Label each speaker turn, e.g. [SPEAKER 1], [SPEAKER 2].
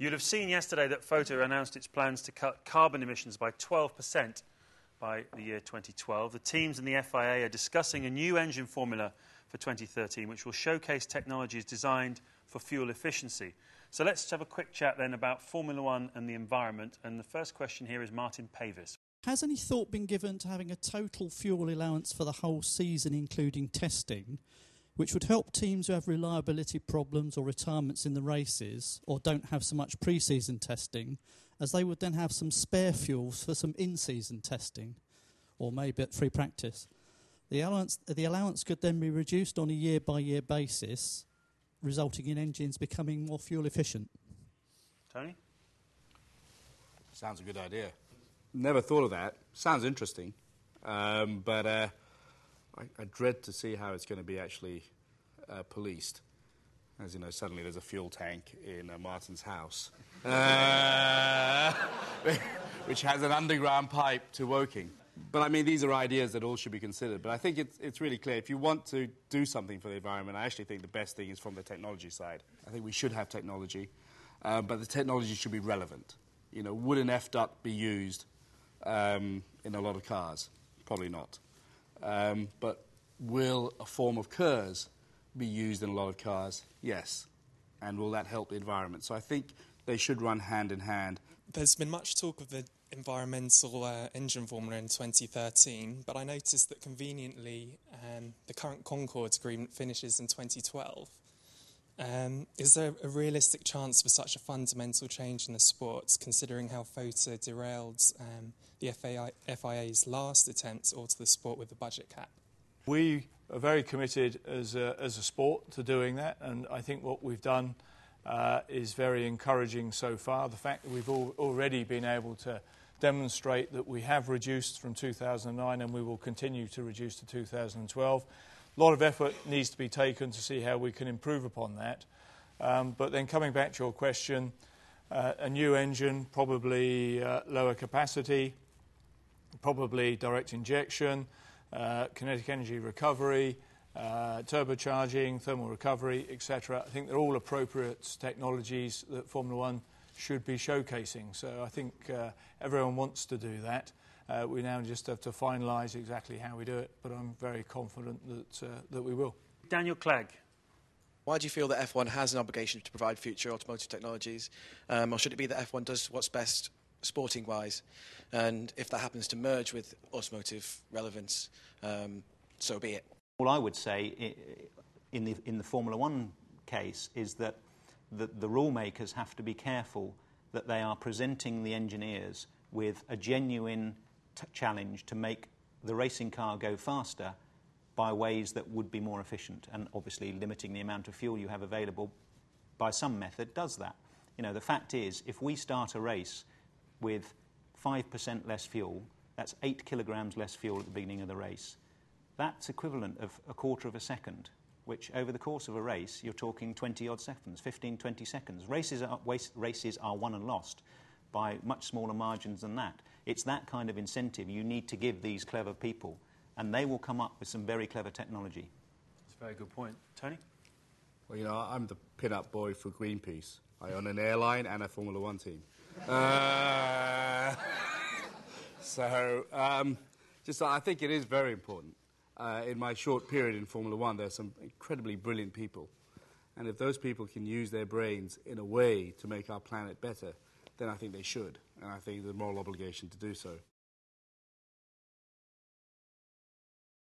[SPEAKER 1] You'll have seen yesterday that FOTA announced its plans to cut carbon emissions by 12% by the year 2012. The teams and the FIA are discussing a new engine formula for 2013, which will showcase technologies designed for fuel efficiency. So let's have a quick chat then about Formula One and the environment. And the first question here is Martin Pavis.
[SPEAKER 2] Has any thought been given to having a total fuel allowance for the whole season, including testing, which would help teams who have reliability problems or retirements in the races or don't have so much pre-season testing, as they would then have some spare fuels for some in-season testing or maybe at free practice? The allowance could then be reduced on a year-by-year basis, resulting in engines becoming more fuel efficient.
[SPEAKER 1] Tony?
[SPEAKER 3] Sounds a good idea. Never thought of that. Sounds interesting. But I dread to see how it's going to be actually policed. As you know, suddenly there's a fuel tank in Martin's house, which has an underground pipe to Woking. But, I mean, these are ideas that all should be considered. But I think it's really clear. If you want to do something for the environment, I actually think the best thing is from the technology side. I think we should have technology, but the technology should be relevant. You know, would an F-duct be used in a lot of cars? Probably not. But will a form of KERS be used in a lot of cars? Yes. And will that help the environment? So I think they should run hand in hand.
[SPEAKER 4] There's been much talk of the environmental engine formula in 2013, but I noticed that conveniently the current Concorde agreement finishes in 2012. Is there a realistic chance for such a fundamental change in the sport, considering how FOTA derailed the FIA's last attempt to alter the sport with the budget cap?
[SPEAKER 5] We are very committed as a sport to doing that, and I think what we've done is very encouraging so far. The fact that we've already been able to demonstrate that we have reduced from 2009 and we will continue to reduce to 2012. A lot of effort needs to be taken to see how we can improve upon that. But then coming back to your question, a new engine, probably lower capacity, probably direct injection, kinetic energy recovery, turbocharging, thermal recovery, etc. I think they're all appropriate technologies that Formula One should be showcasing. So I think everyone wants to do that. We now just have to finalise exactly how we do it, but I'm very confident that we will.
[SPEAKER 1] Daniel Clegg.
[SPEAKER 6] Why do you feel that F1 has an obligation to provide future automotive technologies? Or should it be that F1 does what's best sporting-wise? And if that happens to merge with automotive relevance, so be it.
[SPEAKER 7] All I would say in the Formula One case is that the rule makers have to be careful that they are presenting the engineers with a genuine challenge to make the racing car go faster by ways that would be more efficient, and obviously limiting the amount of fuel you have available by some method does that. You know, the fact is, if we start a race with 5% less fuel, that's 8 kilograms less fuel at the beginning of the race. That's equivalent of a quarter of a second, which over the course of a race, you're talking 20-odd seconds, 15, 20 seconds. Races are won and lost by much smaller margins than that. It's that kind of incentive you need to give these clever people, and they will come up with some very clever technology.
[SPEAKER 1] That's a very good point. Tony?
[SPEAKER 3] Well, you know, I'm the pin-up boy for Greenpeace. I own an airline and a Formula One team. I think it is very important. In my short period in Formula One, there's some incredibly brilliant people. And if those people can use their brains in a way to make our planet better, then I think they should. And I think there's a moral obligation to do so.